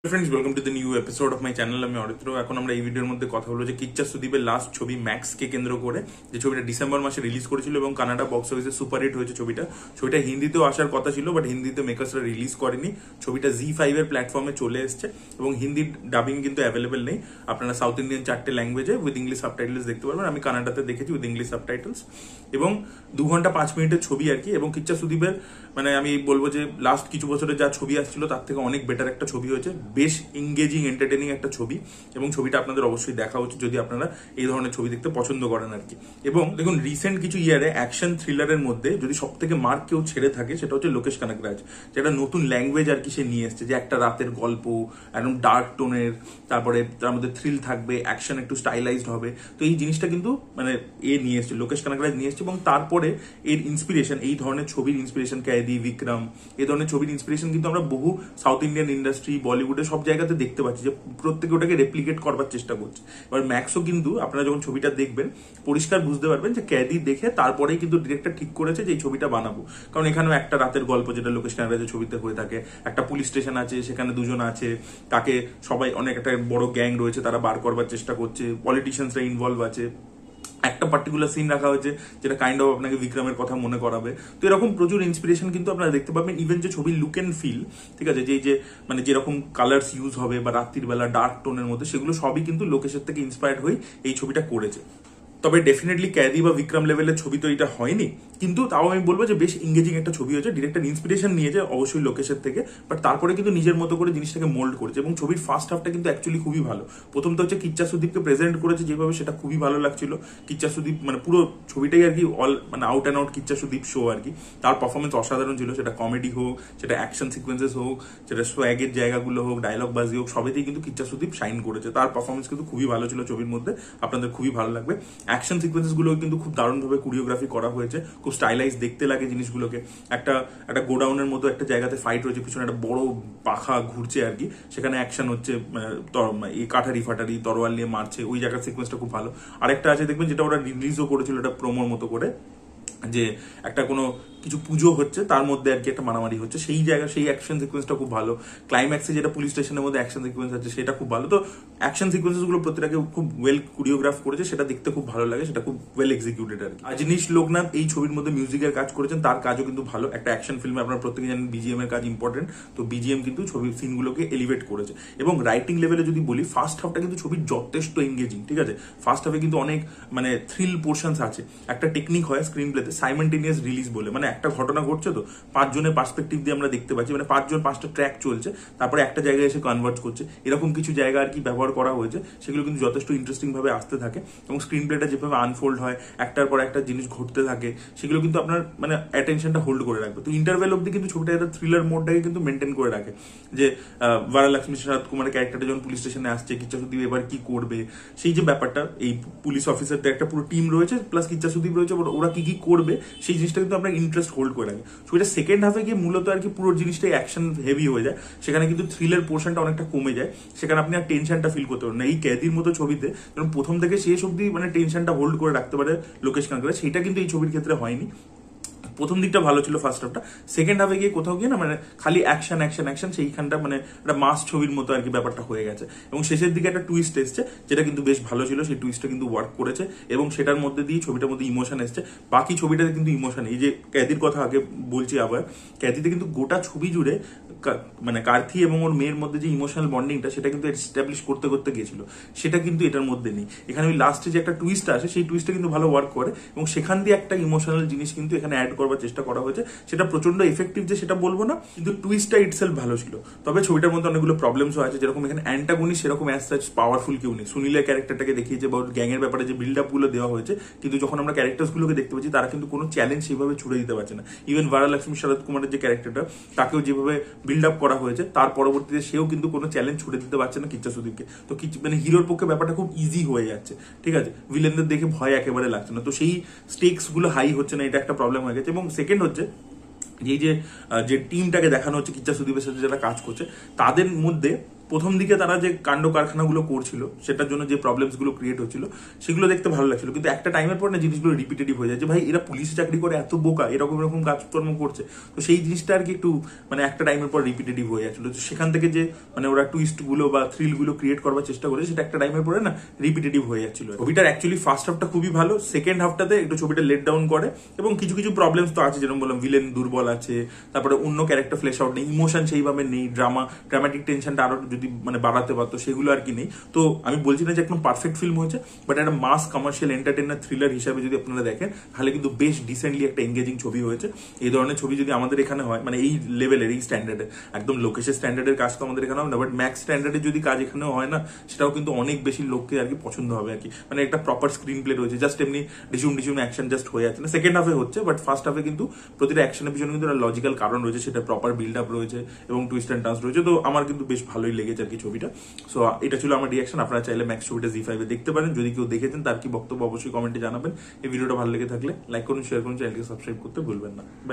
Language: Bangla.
Friends welcome to the new episode of my channel. আমি অরিত্র। এখন আমরা এই ভিডিওর মধ্যে কথা বলবো যে কিচ্চা সুদীপের লাস্ট ছবি ম্যাক্স কে কেন্দ্র করে যে ছবিটা ডিসেম্বর মাসে রিলিজ করেছিল এবং কানাডা বক্স অফিসে সুপারহিট হয়েছে। ছবিটা হিন্দিতেও আসার কথা ছিল, বাট হিন্দিতে মেকার্সরা রিলিজ করেনি। ছবিটা Z5 এর প্ল্যাটফর্মে চলে এসেছে এবং হিন্দি ডাবিং কিন্তু অ্যাভেলেবেল নেই। আপনারা সাউথ ইন্ডিয়ান 4টে ল্যাঙ্গুয়েজে উইথ ইংলিশ সাবটাইটেলস দেখতে পারবেন। আমি কানাডাতে দেখেছি উইথ ইংলিশ সাবটাইটেলস এবং 2 ঘন্টা 5 মিনিটের ছবি আর কি। এবং কিচ্চা সুদীপের মানে আমি বলবো যে লাস্ট কিছু বছরের যা ছবি আসছিল তার থেকে অনেক বেটার একটা ছবি হয়েছে। বেশ এঙ্গেজিং এন্টারটেনিং একটা ছবি এবং ছবিটা আপনাদের অবশ্যই দেখা উচিত যদি আপনারা এই ধরনের ছবি দেখতে পছন্দ করেন আর কি। এবং দেখুন রিসেন্ট কিছু ইয়ারে অ্যাকশন থ্রিলারের মধ্যে যদি সব থেকে মার্ক কেউ ছেড়ে থাকে সেটা হচ্ছে লোকেশ কানাকরাজ, যেটা নতুন ল্যাঙ্গুয়েজ আর কি সে নিয়ে এসছে, যে একটা রাতের গল্প একদম ডার্ক টোনের, তারপরে তার মধ্যে থ্রিল থাকবে, অ্যাকশন একটু স্টাইলাইজড হবে। তো এই জিনিসটা কিন্তু মানে নিয়ে এসছে, লোকেশ কানাকরাজ নিয়ে এসছে। এবং তারপরে এর ইন্সপিরেশন, এই ধরনের ছবির ইন্সপিরেশন, ক্যাদি, বিক্রম, এই ধরনের ছবির ইন্সপিরেশন কিন্তু আমরা বহু সাউথ ইন্ডিয়ান ইন্ডাস্ট্রি, বলিউডের সব জায়গাতে দেখতে পাচ্ছি যে প্রত্যেকে ওটাকে রেপ্লিকেট করবার চেষ্টা করছে। এবার ম্যাক্সও কিন্তু আপনারা যখন ছবিটা দেখবেন পরিষ্কার বুঝতে পারবেন যে ক্যাদি দেখে তারপরেই কিন্তু ডিরেক্টর ঠিক করেছে যে এই ছবিটা বানাবো। কারণ এখানেও একটা রাতের গল্প যেটা লোকেশ কানাকরাজের ছবিতে হয়ে থাকে, একটা পুলিশ স্টেশন আছে, সেখানে দুজন আছে, তাকে সবাই অনেক একটা বড় গ্যাং রয়েছে, তারা বার করবার চেষ্টা করছে, পলিটিশিয়ানসরা ইনভলভ আছে, একটা পার্টিকুলার সিন রাখা হয়েছে যেটা কাইন্ড অফ আপনাকে বিক্রমের কথা মনে করাবে। তো এরকম প্রচুর ইন্সপিরেশন কিন্তু আপনারা দেখতে পাবেন। ইভেন যে ছবির লুক এন্ড ফিল, ঠিক আছে, যে মানে যেরকম কালার্স ইউজ হবে বা রাত্রির বেলা ডার্ক টোনের মধ্যে, সেগুলো সবই কিন্তু লোকেশের থেকে ইন্সপায়ার্ড হয়ে এই ছবিটা করেছে। তবে ডেফিনেটলি ক্যাদি বা বিক্রম লেভেলের ছবি তো এটা হয়নি, কিন্তু তাও আমি বলবো যে বেশ এঙ্গেজিং একটা ছবি হয়েছে। ডিরেক্টর ইন্সপিরেশন নিয়েছে অবশ্যই লোকেশের থেকে, বাট তারপরে কিন্তু নিজের মতো করে জিনিসটাকে মোল্ড করেছে। এবং ছবির ফার্স্ট হাফটা কিন্তু অ্যাকচুয়ালি খুবই ভালো। প্রথম তো হচ্ছে কিচ্চা সুদীপকে প্রেজেন্ট করেছে যেভাবে, সেটা খুবই ভালো লাগছিল। কিচ্চা সুদীপ মানে পুরো ছবিটাই আর কি অল মানে out and out Kichcha Sudeep show আর কি। তার পারফরমেন্স অসাধারণ ছিল, সেটা কমেডি হোক, সেটা অ্যাকশন সিকোয়েন্সেস হোক, সেটা সোয়াগের জায়গাগুলো হোক, ডায়লগ বাজি হোক, সবেতেই কিন্তু কিচ্চা সুদীপ শাইন করেছে। তার পারফরমেন্স কিন্তু খুবই ভালো ছিল ছবির মধ্যে, আপনাদের খুবই ভালো লাগবে। অ্যাকশন সিকোয়েন্সেস গুলো কিন্তু খুব দারুণভাবে কোরিওগ্রাফি করা হয়েছে, খুব স্টাইলাইজ দেখতে লাগে জিনিসগুলোকে। একটা গোডাউনের মতো একটা জায়গাতে ফাইট হয়েছে, পিছনে একটা বড় পাখা ঘুরছে আর কি, সেখানে অ্যাকশন হচ্ছে, এই কাঠারি ফাটারি তরোয়াল নিয়ে মারছে, ওই জায়গার সিকোয়েন্সটা খুব ভালো। আরেকটা আছে দেখবেন যেটা ওরা রিলিজও করেছিল, এটা প্রোমোর মতো করে, যে একটা কোনো কিছু পুজো হচ্ছে তার মধ্যে আর কি একটা মারামারি হচ্ছে, সেই জায়গা সেই অ্যাকশন সিকোয়েন্সটা খুব ভালো। ক্লাইম্যাক্সে যেটা পুলিশ স্টেশনের মধ্যে অ্যাকশন সিকোয়েন্স আছে সেটা খুব ভালো। তো অ্যাকশন সিকোয়েন্সেস গুলো প্রত্যেকটাকে খুব ওয়েল কোরিওগ্রাফ করেছে, সেটা দেখতে খুব ভালো লাগে, সেটা খুব ওয়েল এক্সিকিউটেড আর কি। আজনীশ লোকনাথ এই ছবির মধ্যে মিউজিকের কাজ করেছেন, তার কাজও কিন্তু ভালো। একটা অ্যাকশন ফিল্মে আপনারা প্রত্যেকে জানেন বিজিএম এর কাজ ইম্পর্টেন্ট, তো বিজিএম কিন্তু ছবির সিনগুলোকে এলিভেট করেছে। এবং রাইটিং লেভেলে যদি বলি, ফার্স্ট হাফটা কিন্তু ছবির যথেষ্ট এঙ্গেজিং, ঠিক আছে। ফার্স্ট হাফে কিন্তু অনেক মানে থ্রিল পোর্শনস আছে। একটা টেকনিক হয় স্ক্রিন প্লেতে সাইমেন্টেনিয়াস রিলিজ বলে, মানে একটা ঘটনা ঘটছে তো 5 জনের পার্সপেক্টিভ দিয়ে আমরা দেখতে পাচ্ছি, মানে 5 জন 5টা ট্র্যাক চলছে, তারপরে একটা জায়গায় এসে কনভার্ট করছে, এরকম কিছু জায়গা আর কি ব্যবহার করা হয়েছে। সেগুলো কিন্তু যথেষ্ট ইন্টারেস্টিং ভাবে আসতে থাকে এবং স্ক্রিন প্লেটা যেভাবে আনফোল্ড হয়, একটার পর একটা জিনিস ঘটতে থাকে, সেগুলো কিন্তু আপনার মানে অ্যাটেনশনটা হোল্ড করে রাখবে। তো ইন্টারভেল অব্দি কিন্তু ছবিটা একটা থ্রিলার মোডটাকে কিন্তু মেনটেন করে রাখে, যে বারালক্ষ্মী শরৎ কুমারের ক্যারেক্টারটা যখন পুলিশ স্টেশনে আসছে, কিচ্চা সুদীপ এবার কি করবে, সেই যে ব্যাপারটা, এই পুলিশ অফিসারদের একটা পুরো টিম রয়েছে প্লাস কিচ্চা সুদীপ রয়েছে, ওরা কি কি করবে সেই জিনিসটা কিন্তু আপনার ইন্টারেস্ট হোল্ড করে রাখে। ছবিটা সেকেন্ড হাফে গিয়ে মূলত আর কি পুরো জিনিসটাই অ্যাকশন হেভি হয়ে যায়, সেখানে কিন্তু থ্রিলের পোর্শনটা অনেকটা কমে যায়, সেখানে আপনি আর টেনশনটা ফিল করতে পারেন না। এই ক্যাদির মতো ছবিতে যেমন প্রথম থেকে শেষ অব্দি মানে টেনশনটা হোল্ড করে রাখতে পারে লোকেশ কানাকরাজ, সেটা কিন্তু এই ছবির ক্ষেত্রে হয়নি। প্রথম দিকটা ভালো ছিল ফার্স্ট হাফটা, সেকেন্ড হাফে গিয়ে কোথাও গিয়ে না মানে খালি অ্যাকশন অ্যাকশন অ্যাকশন, সেইখানটা মানে একটা মাস ছবির মতো আর কি ব্যাপারটা হয়ে গেছে। এবং শেষের দিকে একটা টুইস্ট এসছে যেটা কিন্তু বেশ ভালো ছিল, সেই টুইস্টটা কিন্তু ওয়ার্ক করেছে এবং সেটার মধ্যে দিয়ে ছবিটার মধ্যে ইমোশন এসছে। বাকি ছবিটাতে কিন্তু ইমোশন, এই যে ক্যাদির কথা আগে বলছি আবার, ক্যাদিতে কিন্তু গোটা ছবি জুড়ে মানে কার্থি এবং ওর মেয়ের মধ্যে যে ইমোশনাল বন্ডিংটা, সেটা কিন্তু এস্টাবলিশ করতে করতে গিয়েছিল, সেটা কিন্তু এটার মধ্যে নেই। এখানে ওই লাস্টে যে একটা টুইস্ট আসে, সেই টুইস্টটা কিন্তু ভালো ওয়ার্ক করে এবং সেখান দিয়ে একটা ইমোশনাল জিনিস কিন্তু এখানে অ্যাড করবার চেষ্টা করা হয়েছে। সেটা প্রচন্ড এফেক্টিভ যে সেটা বলবো না, কিন্তু টুইস্টটা ইটসেলফ ভালো ছিল। তবে ছবিটার মধ্যে অনেকগুলো প্রবলেমসও আছে, যেরকম এখানে অ্যান্টাগনিস্ট সেরকম অ্যাজ সাচ পাওয়ারফুল কেউ নেই। সুনীলের ক্যারেক্টারটাকে দেখিয়েছে বা গ্যাংয়ের ব্যাপারে যে বিল্ড আপ গুলো দেওয়া হয়েছে, কিন্তু যখন আমরা ক্যারেক্টার্স গুলোকে দেখতে পাচ্ছি তারা কিন্তু কোনো চ্যালেঞ্জ সেইভাবে ছুড়ে দিতে পারছে না। ইভেন বারালক্ষ্মী শরৎ কুমারের যে ক্যারেক্টারটা, তাকেও যেভাবে বিল্ড আপ করা হয়েছে, তার পরবর্তীতে সেও কিন্তু কোনো চ্যালেঞ্জ ছুড়ে দিতে পারছে না কিচ্চা সুদীপকে। তো মানে হিরোর পক্ষে ব্যাপারটা খুব ইজি হয়ে যাচ্ছে, ঠিক আছে, ভিলেনদের দেখে ভয় একেবারে লাগছে না, তো সেই স্টেকস গুলো হাই হচ্ছে না, এটা একটা প্রবলেম হয়ে গেছে। এবং সেকেন্ড হচ্ছে এই যে টিমটাকে দেখানো হচ্ছে কিচ্চা সুদীপের সাথে যারা কাজ করছে, তাদের মধ্যে প্রথম দিকে তারা যে কাণ্ড কারখানাগুলো করছিল সেটার জন্য যে প্রবলেমস গুলো ক্রিয়েট হচ্ছিল সেগুলো দেখতে ভালো লাগছিল, কিন্তু একটা টাইমের পর না জিনিসগুলো রিপিটেটিভ হয়ে যায় যে ভাই এরা পুলিশে চাকরি করে এত বোকা, এরকম এরকম কাজকর্ম করছে। তো সেই জিনিসটা আর কি একটু মানে একটা টাইমের পর রিপিটেটিভ হয়ে যাচ্ছিল। তো সেখান থেকে যে মানে ওরা টুইস্ট গুলো বা থ্রিল গুলো ক্রিয়েট করবার চেষ্টা করেছে সেটা একটা টাইমের পরে না রিপিটেটিভ হয়ে যাচ্ছিল। ছবিটার অ্যাকচুয়ালি ফার্স্ট হাফটা খুবই ভালো, সেকেন্ড হাফটাতে একটু ছবিটা লেট ডাউন করে এবং কিছু কিছু প্রবলেমস তো আছে, যেরকম বললাম ভিলেন দুর্বল আছে, তারপরে অন্য ক্যারেক্টার ফ্লেশ আউট নেই, ইমোশন সেইভাবে নেই, ড্রামাটিক টেনশনটা আরো যদি মানে বাড়াতে পারতো সেগুলো আর কি নেই। তো আমি বলছি না যে একদম পারফেক্ট ফিল্ম হয়েছে, বাট একটা মাস কমার্শিয়াল এন্টারটেইনার থ্রিলার হিসাবে যদি আপনারা দেখেন তাহলে কিন্তু বেশ ডিসেন্টলি একটা এঙ্গেজিং ছবি হয়েছে। এই ধরনের ছবি যদি আমাদের এখানে হয়, মানে এই লেভেলের এই স্ট্যান্ডার্ডের, একদম লোকেশের স্ট্যান্ডার্ডের কাজ তো আমাদের এখানে হবে না, বাট ম্যাক্স স্ট্যান্ডার্ডের যদি কাজ এখানেও হয় না, সেটাও কিন্তু অনেক বেশি লোককে আর কি পছন্দ হবে আর কি। মানে একটা প্রপার স্ক্রিন প্লে রয়েছে, জাস্ট এমনি ডিসুম ডিসুম অ্যাকশন জাস্ট হয়ে যাচ্ছে না, সেকেন্ড হাফে হচ্ছে, বাট ফার্স্ট হাফে কিন্তু প্রতিটা অ্যাকশনের পিছনে কিন্তু একটা লজিক্যাল কারণ রয়েছে, সেটা প্রপার বিল্ড আপ রয়েছে এবং টুইস্ট অ্যান্ড টার্নস রয়েছে। তো আমার কিন্তু বেশ ভালোই লেগেছে আর কি ছবিটা। সো এটা ছিল আমার রিয়াকশন। আপনারা চাইলে ম্যাক্স ছবিটা ZEE5 এ দেখতে পারেন। যদি কেউ দেখেছেন তার কি বক্তব্য অবশ্যই কমেন্টে জানাবেন। এই ভিডিওটা ভালো লেগে থাকলে লাইক করুন, শেয়ার করুন, চ্যানেলকে সাবস্ক্রাইব করতে ভুলবেন না। বাই।